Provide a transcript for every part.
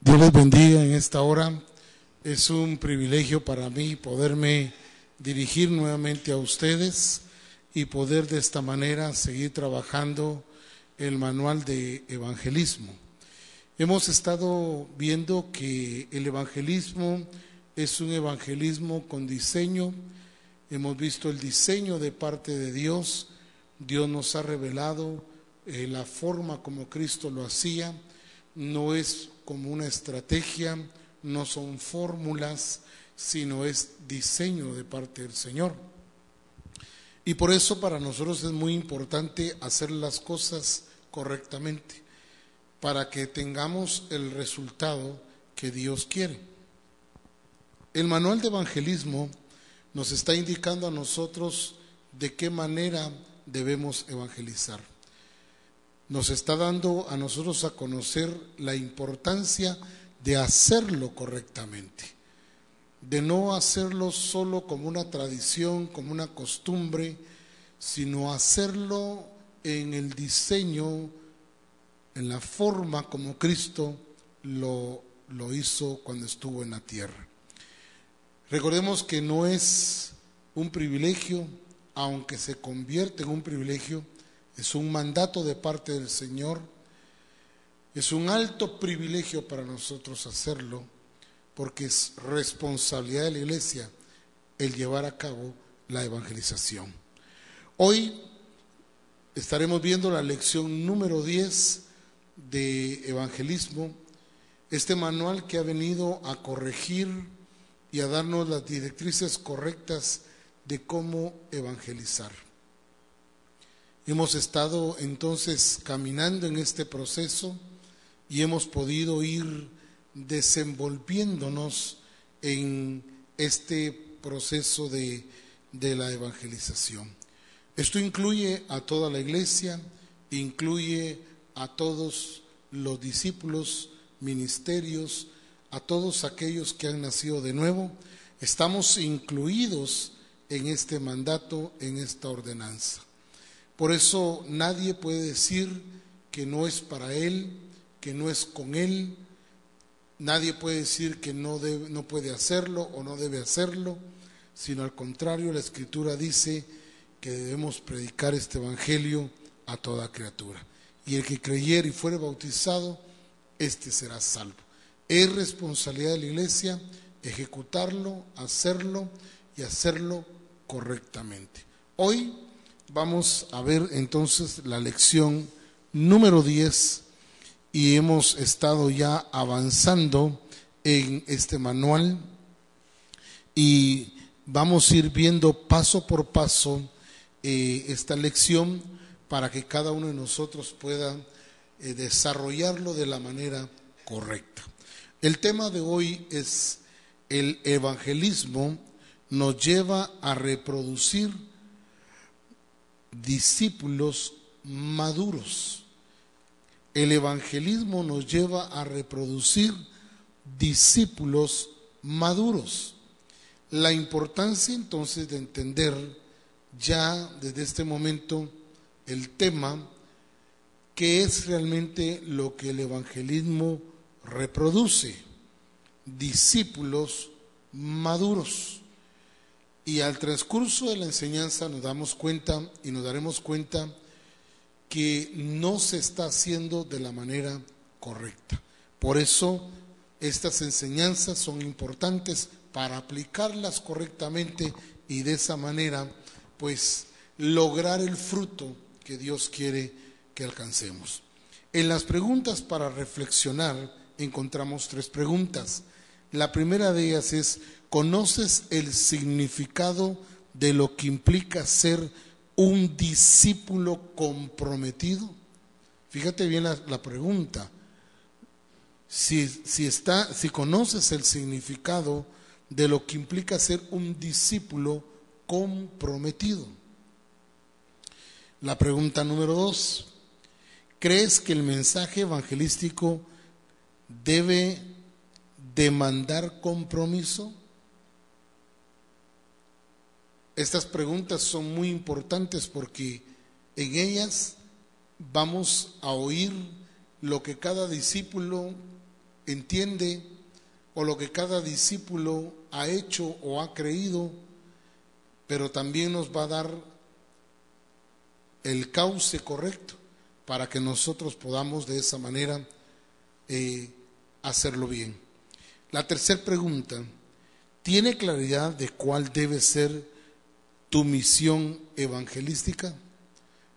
Dios les bendiga en esta hora. Es un privilegio para mí poderme dirigir nuevamente a ustedes y poder de esta manera seguir trabajando el manual de evangelismo. Hemos estado viendo que el evangelismo es un evangelismo con diseño. Hemos visto el diseño de parte de Dios. Dios nos ha revelado la forma como Cristo lo hacía. No es como una estrategia, no son fórmulas, sino es diseño de parte del Señor. Y por eso para nosotros es muy importante hacer las cosas correctamente, para que tengamos el resultado que Dios quiere. El manual de evangelismo nos está indicando a nosotros de qué manera debemos evangelizar. Nos está dando a nosotros a conocer la importancia de hacerlo correctamente, de no hacerlo solo como una tradición, como una costumbre, sino hacerlo en el diseño, en la forma como Cristo lo hizo cuando estuvo en la tierra. Recordemos que no es un privilegio, aunque se convierte en un privilegio, es un mandato de parte del Señor, es un alto privilegio para nosotros hacerlo, porque es responsabilidad de la iglesia el llevar a cabo la evangelización. Hoy estaremos viendo la lección número 10 de evangelismo, este manual que ha venido a corregir y a darnos las directrices correctas de cómo evangelizar. Hemos estado entonces caminando en este proceso y hemos podido ir desenvolviéndonos en este proceso de la evangelización. Esto incluye a toda la iglesia, incluye a todos los discípulos, ministerios, a todos aquellos que han nacido de nuevo. Estamos incluidos en este mandato, en esta ordenanza. Por eso nadie puede decir que no es para él, que no es con él. Nadie puede decir que no puede hacerlo o no debe hacerlo, sino al contrario, la Escritura dice que debemos predicar este evangelio a toda criatura. Y el que creyere y fuere bautizado, éste será salvo. Es responsabilidad de la iglesia ejecutarlo, hacerlo y hacerlo correctamente. Hoy vamos a ver entonces la lección número 10 y hemos estado ya avanzando en este manual y vamos a ir viendo paso por paso esta lección para que cada uno de nosotros pueda desarrollarlo de la manera correcta. El tema de hoy es el evangelismo nos lleva a reproducir discípulos maduros. El evangelismo nos lleva a reproducir discípulos maduros. La importancia entonces de entender ya desde este momento el tema, qué es realmente lo que el evangelismo reproduce: discípulos maduros. Y al transcurso de la enseñanza nos daremos cuenta que no se está haciendo de la manera correcta. Por eso estas enseñanzas son importantes para aplicarlas correctamente y de esa manera pues lograr el fruto que Dios quiere que alcancemos. En las preguntas para reflexionar encontramos 3 preguntas. La primera de ellas es: ¿conoces el significado de lo que implica ser un discípulo comprometido? Fíjate bien la pregunta. Si conoces el significado de lo que implica ser un discípulo comprometido. La pregunta número 2: ¿crees que el mensaje evangelístico debe demandar compromiso? Estas preguntas son muy importantes porque en ellas vamos a oír lo que cada discípulo entiende o lo que cada discípulo ha hecho o ha creído, pero también nos va a dar el cauce correcto para que nosotros podamos de esa manera hacerlo bien. La tercera pregunta: ¿tiene claridad de cuál debe ser tu misión evangelística?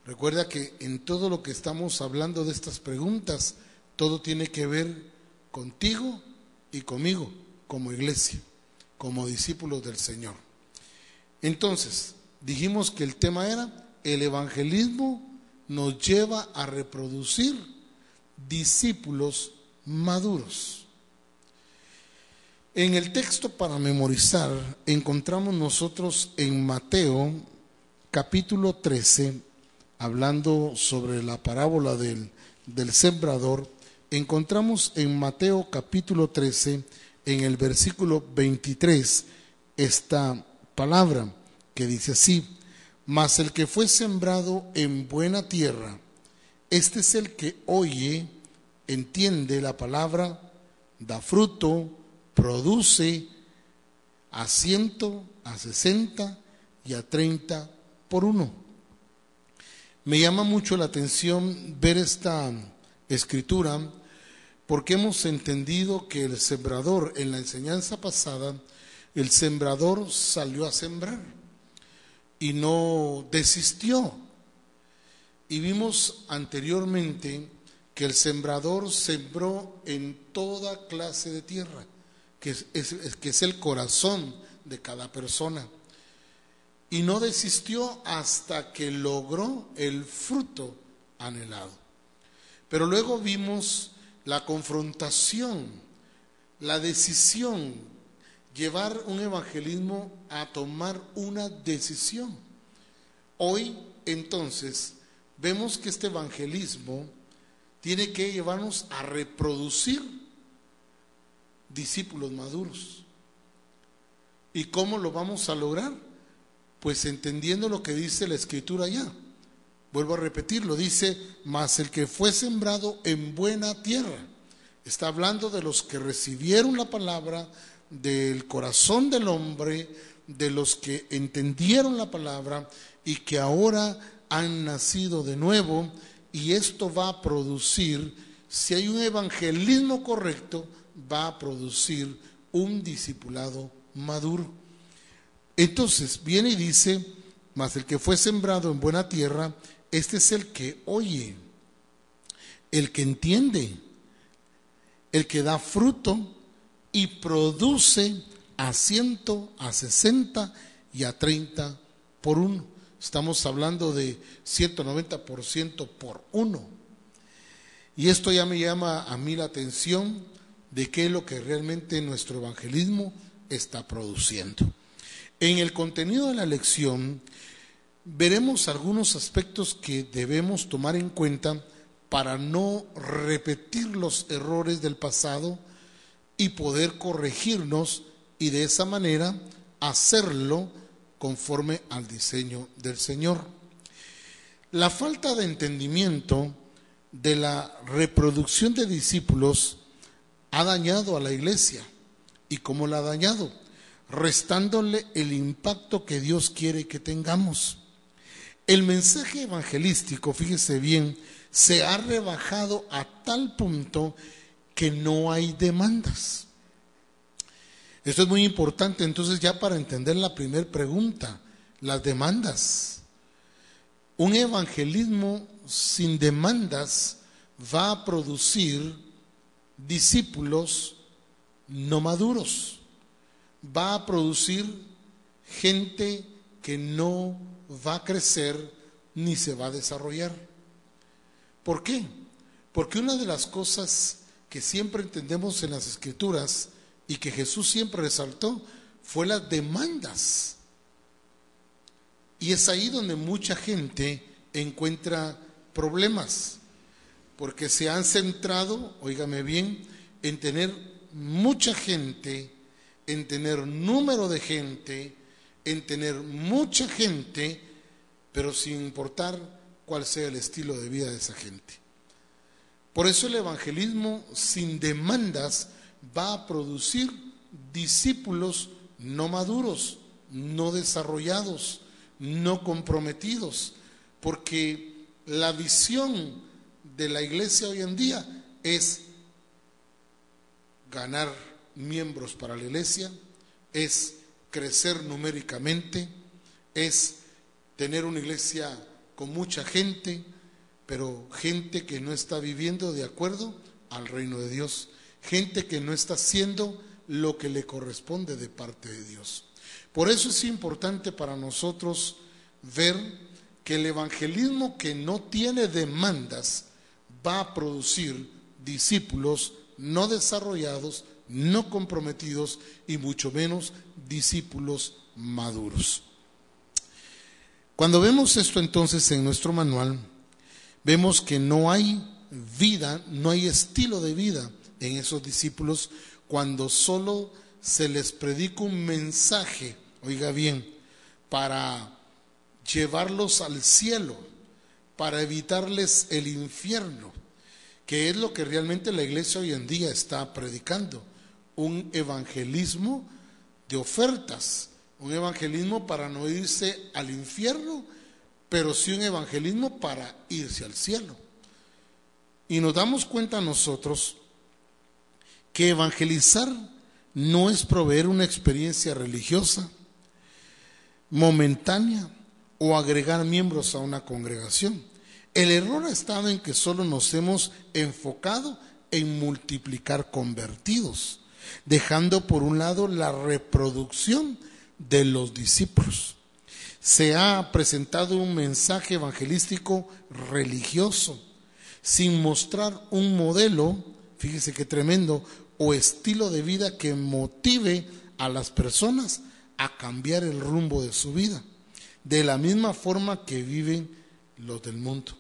Recuerda que en todo lo que estamos hablando de estas preguntas, todo tiene que ver contigo y conmigo, como iglesia, como discípulos del Señor. Entonces, dijimos que el tema era: el evangelismo nos lleva a reproducir discípulos maduros. En el texto para memorizar encontramos nosotros en Mateo capítulo 13, hablando sobre la parábola del sembrador. Encontramos en Mateo capítulo 13, en el versículo 23, esta palabra que dice así: mas el que fue sembrado en buena tierra, este es el que oye, entiende la palabra, da fruto, produce a 100, a 60 y a 30 por uno. Me llama mucho la atención ver esta escritura, porque hemos entendido que el sembrador, en la enseñanza pasada, el sembrador salió a sembrar y no desistió. Y vimos anteriormente que el sembrador sembró en toda clase de tierra, que es el corazón de cada persona, y no desistió hasta que logró el fruto anhelado. Pero luego vimos la confrontación, la decisión, llevar un evangelismo a tomar una decisión. Hoy, entonces, vemos que este evangelismo tiene que llevarnos a reproducir discípulos maduros. ¿Y cómo lo vamos a lograr? Pues entendiendo lo que dice la Escritura ya. Vuelvo a repetirlo, dice: mas el que fue sembrado en buena tierra. Está hablando de los que recibieron la palabra del corazón del hombre, de los que entendieron la palabra y que ahora han nacido de nuevo, y esto va a producir, si hay un evangelismo correcto, va a producir un discipulado maduro. Entonces viene y dice: mas el que fue sembrado en buena tierra, este es el que oye, el que entiende, el que da fruto y produce a 100, a 60 y a 30 por uno. Estamos hablando de 190% por uno. Y esto ya me llama a mí la atención de qué es lo que realmente nuestro evangelismo está produciendo. En el contenido de la lección veremos algunos aspectos que debemos tomar en cuenta para no repetir los errores del pasado y poder corregirnos, y de esa manera hacerlo conforme al diseño del Señor. La falta de entendimiento de la reproducción de discípulos ha dañado a la iglesia. ¿Y cómo la ha dañado? Restándole el impacto que Dios quiere que tengamos. El mensaje evangelístico, fíjese bien, se ha rebajado a tal punto que no hay demandas. Esto es muy importante, entonces, ya para entender la primera pregunta, las demandas. Un evangelismo sin demandas va a producir discípulos no maduros, va a producir gente que no va a crecer ni se va a desarrollar. ¿Por qué? Porque una de las cosas que siempre entendemos en las Escrituras y que Jesús siempre resaltó fue las demandas. Y es ahí donde mucha gente encuentra problemas, porque se han centrado, óigame bien, en tener mucha gente, en tener número de gente, en tener mucha gente, pero sin importar cuál sea el estilo de vida de esa gente. Por eso el evangelismo sin demandas va a producir discípulos no maduros, no desarrollados, no comprometidos, porque la visión de la iglesia hoy en día es ganar miembros para la iglesia, es crecer numéricamente, es tener una iglesia con mucha gente, pero gente que no está viviendo de acuerdo al reino de Dios, gente que no está haciendo lo que le corresponde de parte de Dios. Por eso es importante para nosotros ver que el evangelismo que no tiene demandas va a producir discípulos no desarrollados, no comprometidos y mucho menos discípulos maduros. Cuando vemos esto entonces en nuestro manual, vemos que no hay vida, no hay estilo de vida en esos discípulos cuando solo se les predica un mensaje, oiga bien, para llevarlos al cielo, para evitarles el infierno, que es lo que realmente la iglesia hoy en día está predicando, un evangelismo de ofertas, un evangelismo para no irse al infierno, pero sí un evangelismo para irse al cielo. Y nos damos cuenta nosotros que evangelizar no es proveer una experiencia religiosa momentánea o agregar miembros a una congregación. El error ha estado en que solo nos hemos enfocado en multiplicar convertidos, dejando por un lado la reproducción de los discípulos. Se ha presentado un mensaje evangelístico religioso, sin mostrar un modelo, fíjese qué tremendo, o estilo de vida que motive a las personas a cambiar el rumbo de su vida, de la misma forma que viven los del mundo.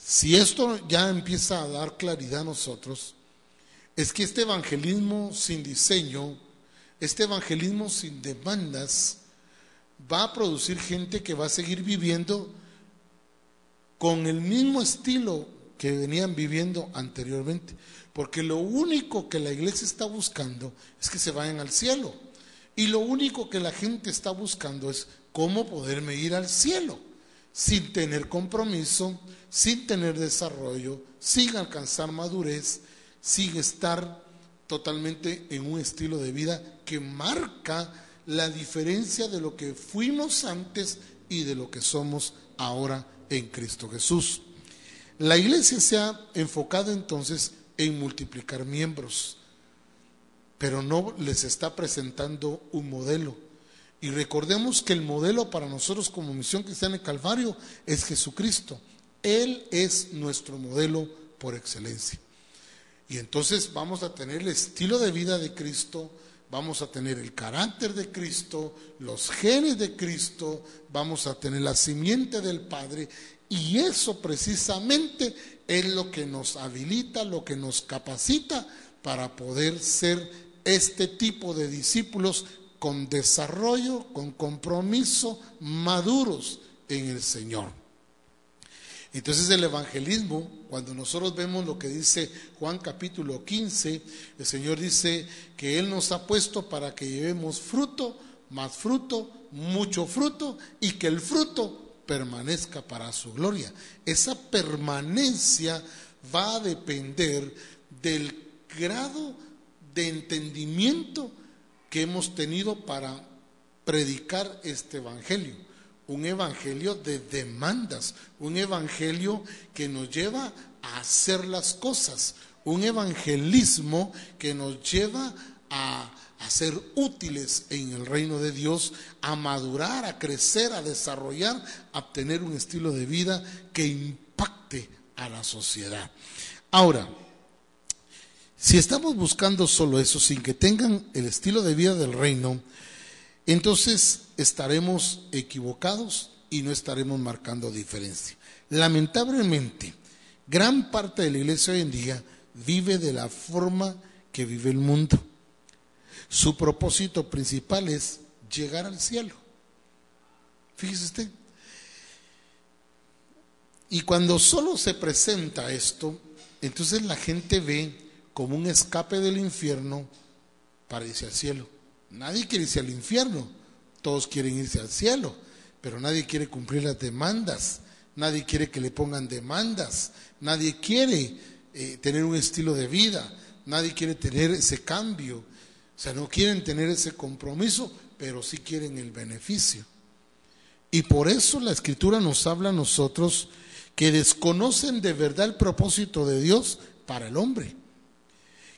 Si esto ya empieza a dar claridad a nosotros, es que este evangelismo sin diseño, este evangelismo sin demandas, va a producir gente que va a seguir viviendo con el mismo estilo que venían viviendo anteriormente, porque lo único que la iglesia está buscando es que se vayan al cielo, y lo único que la gente está buscando es cómo poderme ir al cielo, sin tener compromiso, sin tener desarrollo, sin alcanzar madurez, sin estar totalmente en un estilo de vida que marca la diferencia de lo que fuimos antes y de lo que somos ahora en Cristo Jesús. La iglesia se ha enfocado entonces en multiplicar miembros, pero no les está presentando un modelo. Y recordemos que el modelo para nosotros como Misión Cristiana de Calvario es Jesucristo. Él es nuestro modelo por excelencia. Y entonces vamos a tener el estilo de vida de Cristo, vamos a tener el carácter de Cristo, los genes de Cristo, vamos a tener la simiente del Padre, y eso precisamente es lo que nos habilita, lo que nos capacita para poder ser este tipo de discípulos con desarrollo, con compromiso, maduros en el Señor. Entonces el evangelismo, cuando nosotros vemos lo que dice Juan capítulo 15, el Señor dice que Él nos ha puesto para que llevemos fruto, más fruto, mucho fruto, y que el fruto permanezca para su gloria. Esa permanencia va a depender del grado de entendimiento que hemos tenido para predicar este evangelio. Un evangelio de demandas, un evangelio que nos lleva a hacer las cosas, un evangelismo que nos lleva a ser útiles en el reino de Dios, a madurar, a crecer, a desarrollar, a tener un estilo de vida que impacte a la sociedad. Ahora, si estamos buscando solo eso, sin que tengan el estilo de vida del reino, entonces estaremos equivocados y no estaremos marcando diferencia. Lamentablemente, gran parte de la iglesia hoy en día vive de la forma que vive el mundo. Su propósito principal es llegar al cielo. Fíjese usted. Y cuando solo se presenta esto, Entonces la gente ve como un escape del infierno para irse al cielo. Nadie quiere irse al infierno, todos quieren irse al cielo, pero nadie quiere cumplir las demandas, nadie quiere que le pongan demandas, nadie quiere tener un estilo de vida, nadie quiere tener ese cambio, o sea, no quieren tener ese compromiso, pero sí quieren el beneficio. Y por eso la Escritura nos habla a nosotros que desconocen de verdad el propósito de Dios para el hombre,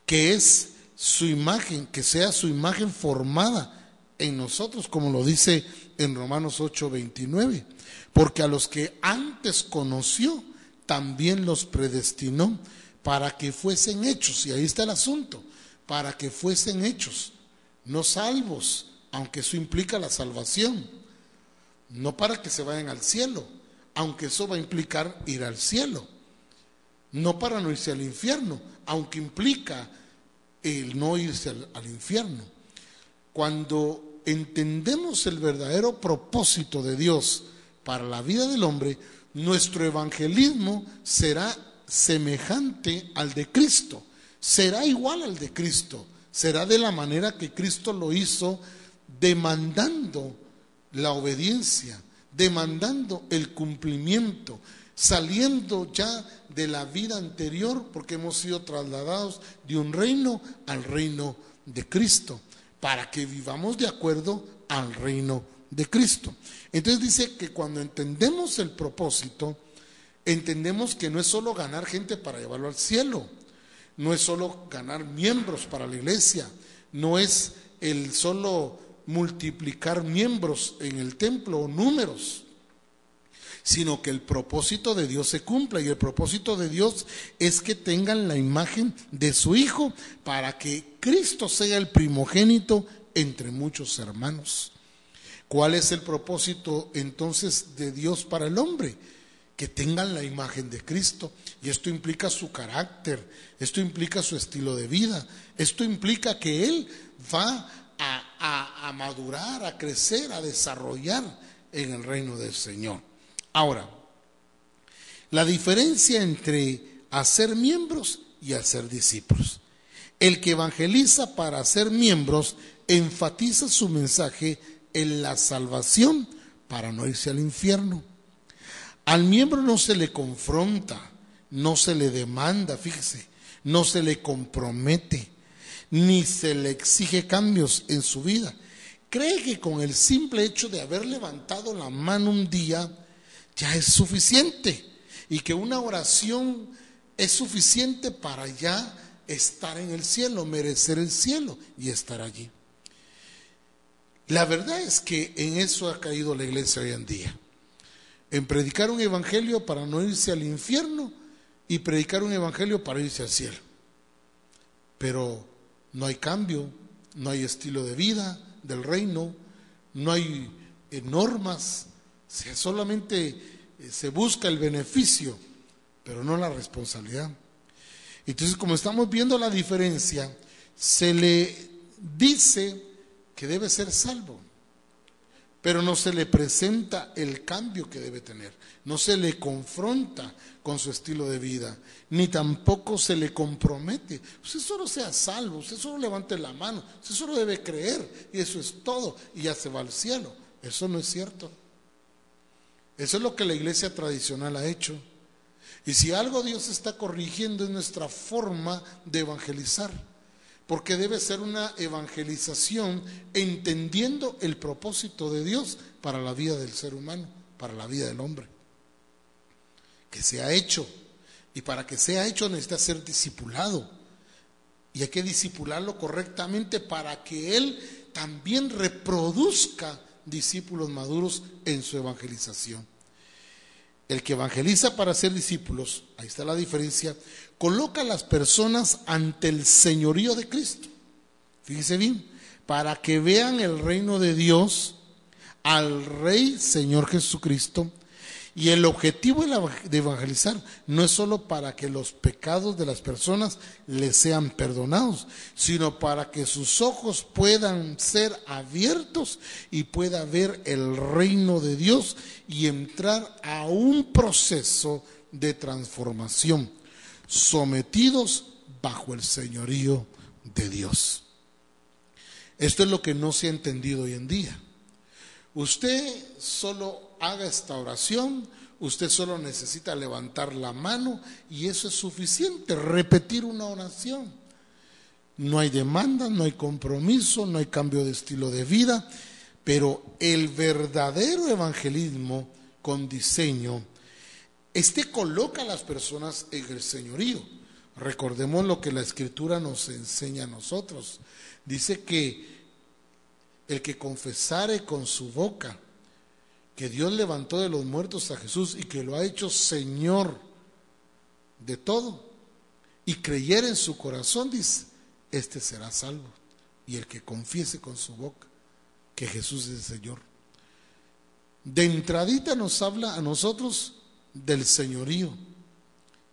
que es su imagen, que sea su imagen formada en nosotros, como lo dice en Romanos 8:29, porque a los que antes conoció, también los predestinó para que fuesen hechos, y ahí está el asunto, para que fuesen hechos, no salvos, aunque eso implica la salvación, no para que se vayan al cielo, aunque eso va a implicar ir al cielo, no para no irse al infierno, aunque implica el no irse al infierno. Cuando entendemos el verdadero propósito de Dios para la vida del hombre, nuestro evangelismo será semejante al de Cristo, será igual al de Cristo, será de la manera que Cristo lo hizo, demandando la obediencia, demandando el cumplimiento, saliendo ya de la vida anterior, porque hemos sido trasladados de un reino al reino de Cristo, para que vivamos de acuerdo al reino de Cristo. Entonces dice que cuando entendemos el propósito, entendemos que no es solo ganar gente para llevarlo al cielo, no es solo ganar miembros para la iglesia, no es el solo multiplicar miembros en el templo o números, sino que el propósito de Dios se cumpla, y el propósito de Dios es que tengan la imagen de su Hijo para que Cristo sea el primogénito entre muchos hermanos. ¿Cuál es el propósito entonces de Dios para el hombre? Que tengan la imagen de Cristo, y esto implica su carácter, esto implica su estilo de vida, esto implica que Él va a madurar, a crecer, a desarrollar en el reino del Señor. Ahora, la diferencia entre hacer miembros y hacer discípulos. El que evangeliza para ser miembros enfatiza su mensaje en la salvación para no irse al infierno. Al miembro no se le confronta, no se le demanda, fíjese, no se le compromete, ni se le exige cambios en su vida. Cree que con el simple hecho de haber levantado la mano un día ya es suficiente, y que una oración es suficiente para ya estar en el cielo, merecer el cielo y estar allí. La verdad es que en eso ha caído la iglesia hoy en día, en predicar un evangelio para no irse al infierno y predicar un evangelio para irse al cielo. Pero no hay cambio, no hay estilo de vida del reino, no hay normas, solamente se busca el beneficio, pero no la responsabilidad. Entonces, como estamos viendo la diferencia, se le dice que debe ser salvo, pero no se le presenta el cambio que debe tener, no se le confronta con su estilo de vida, ni tampoco se le compromete. Usted solo sea salvo, usted solo levante la mano, usted solo debe creer, y eso es todo, y ya se va al cielo. Eso no es cierto. Eso es lo que la iglesia tradicional ha hecho. Y si algo Dios está corrigiendo es nuestra forma de evangelizar, porque debe ser una evangelización entendiendo el propósito de Dios para la vida del ser humano, para la vida del hombre, que se ha hecho. Y para que sea hecho necesita ser discipulado, y hay que discipularlo correctamente para que él también reproduzca discípulos maduros en su evangelización. El que evangeliza para ser discípulos, ahí está la diferencia, coloca a las personas ante el señorío de Cristo. Fíjese bien, para que vean el reino de Dios, al Rey Señor Jesucristo. Y el objetivo de evangelizar no es solo para que los pecados de las personas les sean perdonados, sino para que sus ojos puedan ser abiertos y pueda ver el reino de Dios y entrar a un proceso de transformación. sometidos bajo el señorío de Dios. Esto es lo que no se ha entendido hoy en día. Usted solo haga esta oración, usted solo necesita levantar la mano y eso es suficiente, repetir una oración. No hay demanda, no hay compromiso, no hay cambio de estilo de vida, pero el verdadero evangelismo con diseño, coloca a las personas en el señorío. Recordemos lo que la Escritura nos enseña a nosotros. Dice que el que confesare con su boca que Dios levantó de los muertos a Jesús y que lo ha hecho Señor de todo, y creyere en su corazón, dice, este será salvo. Y el que confiese con su boca que Jesús es el Señor. De entradita nos habla a nosotros del señorío,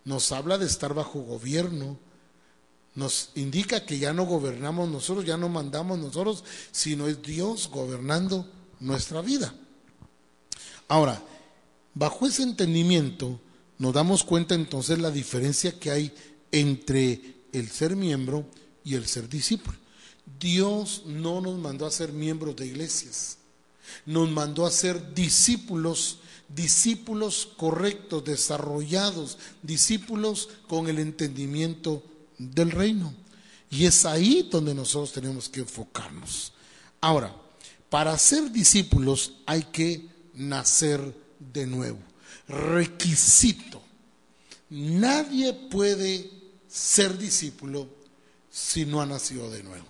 nos habla de estar bajo gobierno, nos indica que ya no gobernamos nosotros, ya no mandamos nosotros, sino es Dios gobernando nuestra vida. Ahora, bajo ese entendimiento nos damos cuenta entonces la diferencia que hay entre el ser miembro y el ser discípulo. Dios no nos mandó a ser miembros de iglesias, nos mandó a ser discípulos, discípulos correctos, desarrollados, discípulos con el entendimiento del reino. Y es ahí donde nosotros tenemos que enfocarnos. Ahora, para ser discípulos hay que nacer de nuevo. Requisito. Nadie puede ser discípulo si no ha nacido de nuevo.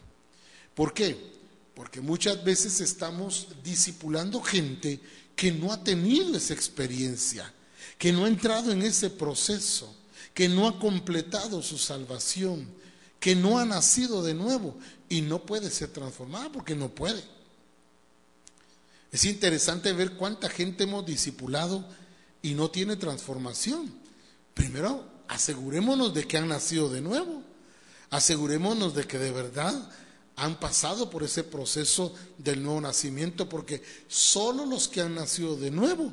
¿Por qué? Porque muchas veces estamos discipulando gente que no ha tenido esa experiencia, que no ha entrado en ese proceso, que no ha completado su salvación, que no ha nacido de nuevo y no puede ser transformada porque no puede. Es interesante ver cuánta gente hemos discipulado y no tiene transformación. Primero, asegurémonos de que han nacido de nuevo. Asegurémonos de que de verdad han pasado por ese proceso del nuevo nacimiento, porque solo los que han nacido de nuevo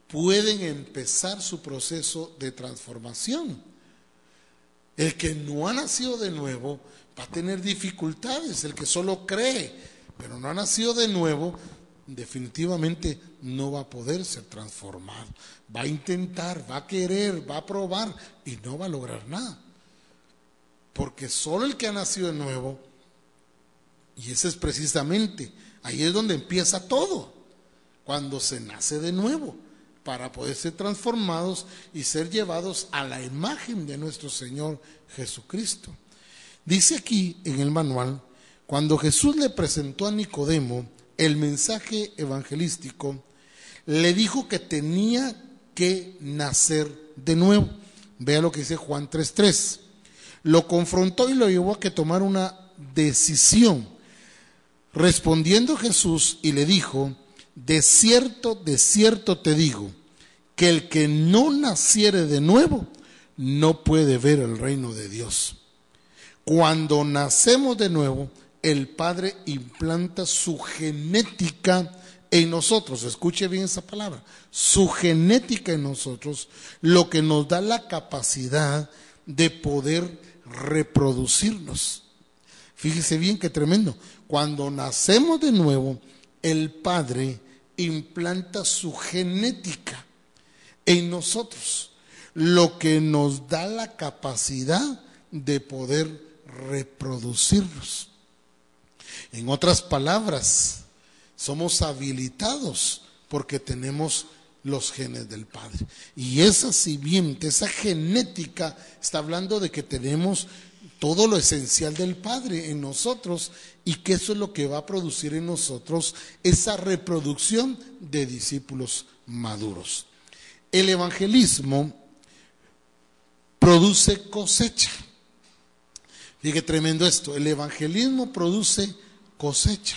pueden empezar su proceso de transformación. El que no ha nacido de nuevo va a tener dificultades. El que solo cree, pero no ha nacido de nuevo, definitivamente no va a poder ser transformado. Va a intentar, va a querer, va a probar y no va a lograr nada. Porque solo el que ha nacido de nuevo, y ese es precisamente, ahí es donde empieza todo, cuando se nace de nuevo, para poder ser transformados y ser llevados a la imagen de nuestro Señor Jesucristo. Dice aquí en el manual, cuando Jesús le presentó a Nicodemo el mensaje evangelístico, le dijo que tenía que nacer de nuevo. Vea lo que dice Juan 3:3. Lo confrontó y lo llevó a que tomara una decisión. Respondiendo Jesús y le dijo, de cierto te digo, que el que no naciere de nuevo no puede ver el reino de Dios. Cuando nacemos de nuevo, el Padre implanta su genética en nosotros. Escuche bien esa palabra, su genética en nosotros, lo que nos da la capacidad de poder reproducirnos. Fíjese bien qué tremendo. Cuando nacemos de nuevo, el Padre implanta su genética en nosotros, lo que nos da la capacidad de poder reproducirnos. En otras palabras, somos habilitados porque tenemos los genes del Padre. Y esa simiente, esa genética, está hablando de que tenemos todo lo esencial del Padre en nosotros y que eso es lo que va a producir en nosotros esa reproducción de discípulos maduros. El evangelismo produce cosecha. Fíjate tremendo esto, el evangelismo produce cosecha.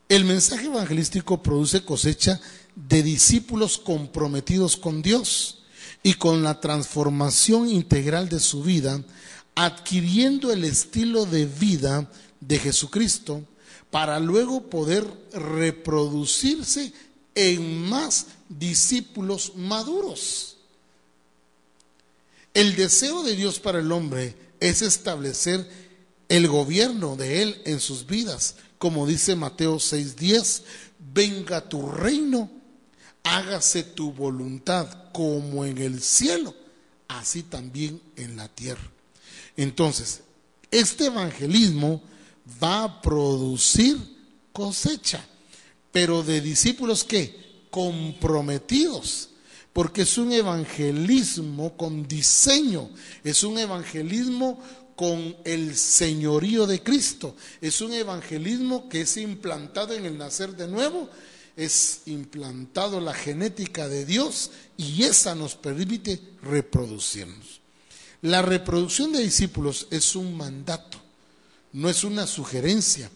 El mensaje evangelístico produce cosecha de discípulos comprometidos con Dios y con la transformación integral de su vida, adquiriendo el estilo de vida de Jesucristo para luego poder reproducirse en más discípulos maduros. El deseo de Dios para el hombre es establecer el gobierno de Él en sus vidas, como dice Mateo 6:10, venga tu reino, hágase tu voluntad como en el cielo, así también en la tierra. Entonces, este evangelismo va a producir cosecha, pero de discípulos ¿qué? Comprometidos, porque es un evangelismo con diseño, es un evangelismo con el señorío de Cristo, es un evangelismo que es implantado en el nacer de nuevo, es implantado la genética de Dios y esa nos permite reproducirnos. La reproducción de discípulos es un mandato, no es una sugerencia.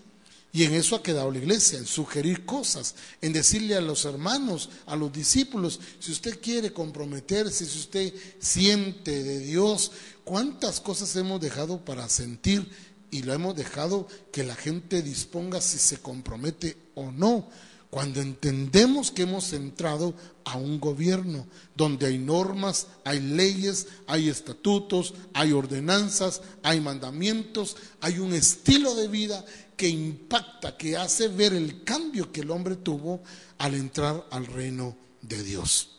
Y en eso ha quedado la iglesia, en sugerir cosas, en decirle a los hermanos, a los discípulos, si usted quiere comprometerse, si usted siente de Dios, cuántas cosas hemos dejado para sentir y lo hemos dejado que la gente disponga si se compromete o no. Cuando entendemos que hemos entrado a un gobierno donde hay normas, hay leyes, hay estatutos, hay ordenanzas, hay mandamientos, hay un estilo de vida que impacta, que hace ver el cambio que el hombre tuvo al entrar al reino de Dios.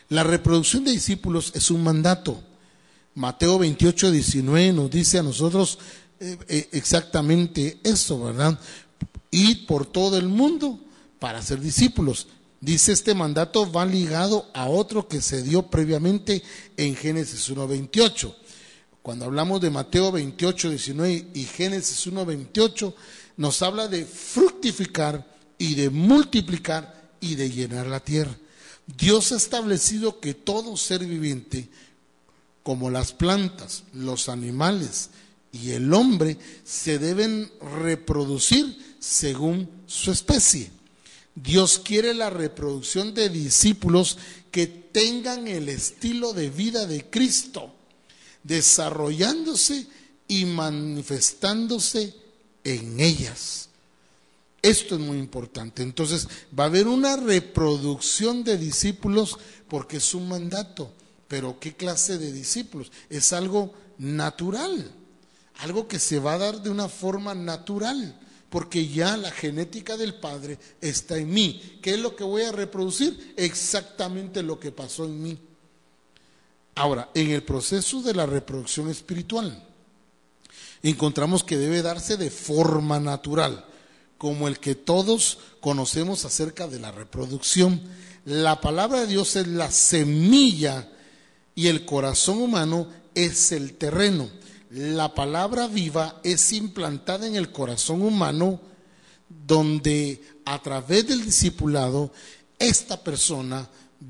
La reproducción de discípulos es un mandato. Mateo 28:19 nos dice a nosotros exactamente eso, ¿verdad? Ir por todo el mundo para ser discípulos. Dice, este mandato va ligado a otro que se dio previamente en Génesis 1:28. Cuando hablamos de Mateo 28:19 y Génesis 1:28, nos habla de fructificar y de multiplicar y de llenar la tierra. Dios ha establecido que todo ser viviente, como las plantas, los animales y el hombre, se deben reproducir según su especie. Dios quiere la reproducción de discípulos que tengan el estilo de vida de Cristo, desarrollándose y manifestándose en ellas. Esto es muy importante. Entonces va a haber una reproducción de discípulos porque es un mandato. Pero ¿qué clase de discípulos? Es algo natural, algo que se va a dar de una forma natural, porque ya la genética del Padre está en mí. ¿Qué es lo que voy a reproducir? Exactamente lo que pasó en mí. Ahora, en el proceso de la reproducción espiritual, encontramos que debe darse de forma natural, como el que todos conocemos acerca de la reproducción. La palabra de Dios es la semilla y el corazón humano es el terreno. La palabra viva es implantada en el corazón humano, donde a través del discipulado esta persona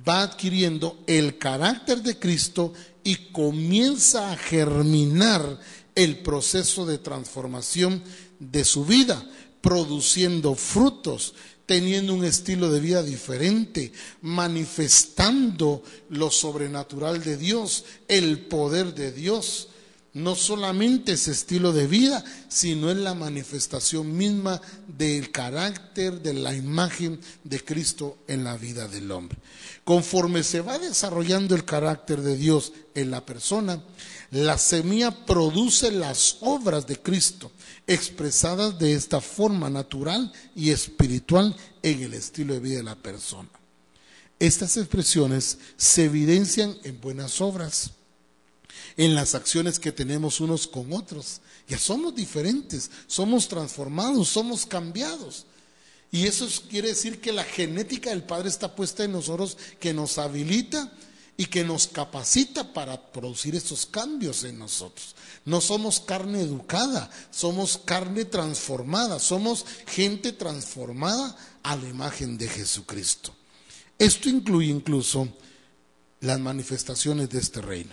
va adquiriendo el carácter de Cristo y comienza a germinar el proceso de transformación de su vida, produciendo frutos, teniendo un estilo de vida diferente, manifestando lo sobrenatural de Dios, el poder de Dios. No solamente ese estilo de vida, sino es la manifestación misma del carácter, de la imagen de Cristo en la vida del hombre. Conforme se va desarrollando el carácter de Dios en la persona, la semilla produce las obras de Cristo, expresadas de esta forma natural y espiritual en el estilo de vida de la persona. Estas expresiones se evidencian en buenas obras, en las acciones que tenemos unos con otros. Ya somos diferentes, somos transformados, somos cambiados. Y eso quiere decir que la genética del Padre está puesta en nosotros, que nos habilita y que nos capacita para producir esos cambios en nosotros. No somos carne educada, somos carne transformada, somos gente transformada a la imagen de Jesucristo. Esto incluye incluso las manifestaciones de este reino.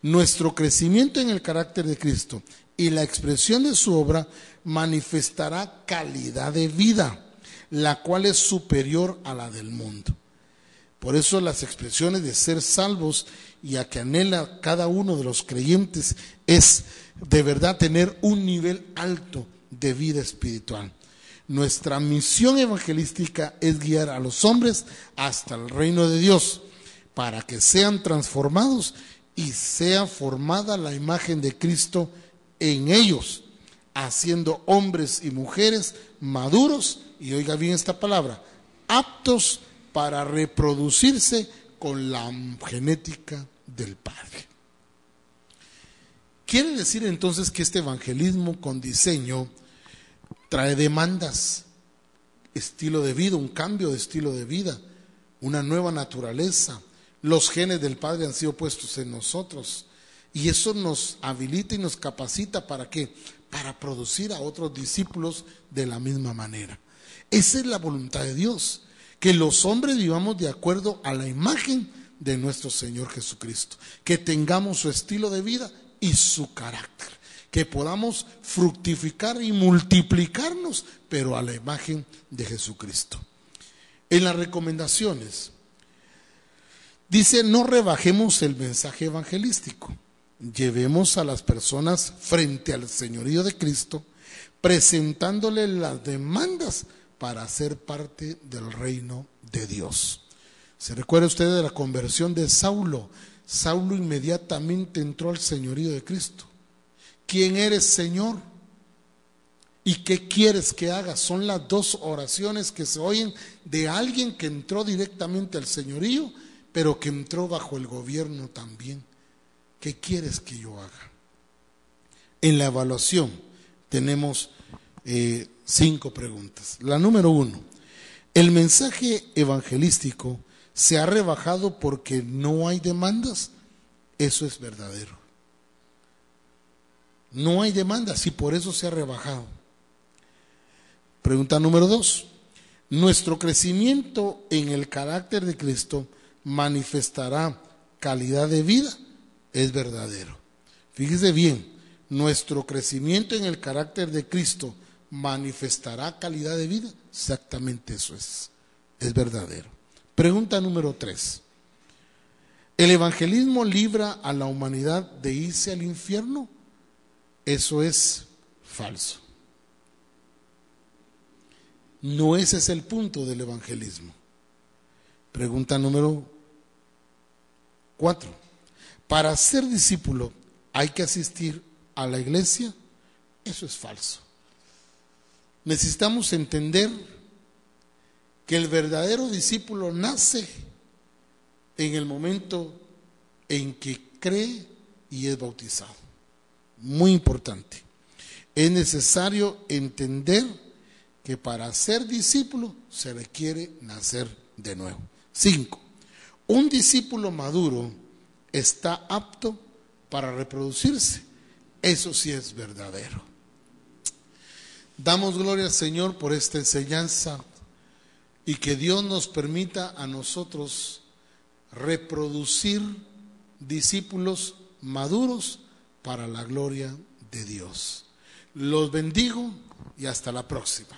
Nuestro crecimiento en el carácter de Cristo y la expresión de su obra manifestará calidad de vida, la cual es superior a la del mundo. Por eso las expresiones de ser salvos y a que anhela cada uno de los creyentes es de verdad tener un nivel alto de vida espiritual. Nuestra misión evangelística es guiar a los hombres hasta el reino de Dios para que sean transformados y sea formada la imagen de Cristo en ellos, haciendo hombres y mujeres maduros, y oiga bien esta palabra, aptos para reproducirse con la genética del Padre. Quiere decir entonces que este evangelismo con diseño trae demandas, estilo de vida, un cambio de estilo de vida, una nueva naturaleza. Los genes del Padre han sido puestos en nosotros y eso nos habilita y nos capacita ¿para qué? Para producir a otros discípulos de la misma manera. Esa es la voluntad de Dios, que los hombres vivamos de acuerdo a la imagen de nuestro Señor Jesucristo, que tengamos su estilo de vida y su carácter, que podamos fructificar y multiplicarnos, pero a la imagen de Jesucristo. En las recomendaciones dice: no rebajemos el mensaje evangelístico, llevemos a las personas frente al señorío de Cristo, presentándole las demandas para ser parte del reino de Dios. ¿Se recuerda usted de la conversión de Saulo? Saulo inmediatamente entró al señorío de Cristo. ¿Quién eres, Señor? ¿Y qué quieres que haga? Son las dos oraciones que se oyen de alguien que entró directamente al señorío, pero que entró bajo el gobierno también. ¿Qué quieres que yo haga? En la evaluación tenemos 5 preguntas. La número 1, ¿el mensaje evangelístico se ha rebajado porque no hay demandas? Eso es verdadero. No hay demandas y por eso se ha rebajado. Pregunta número 2, ¿nuestro crecimiento en el carácter de Cristo manifestará calidad de vida? Es verdadero. Fíjese bien, ¿nuestro crecimiento en el carácter de Cristo manifestará calidad de vida? Exactamente eso es verdadero. Pregunta número 3, ¿el evangelismo libra a la humanidad de irse al infierno? Eso es falso. No ese es el punto del evangelismo. Pregunta número 4, ¿para ser discípulo hay que asistir a la iglesia? Eso es falso. Necesitamos entender que el verdadero discípulo nace en el momento en que cree y es bautizado. Muy importante. Es necesario entender que para ser discípulo se requiere nacer de nuevo. 5. Un discípulo maduro está apto para reproducirse. Eso sí es verdadero. Damos gloria al Señor por esta enseñanza y que Dios nos permita a nosotros reproducir discípulos maduros para la gloria de Dios. Los bendigo y hasta la próxima.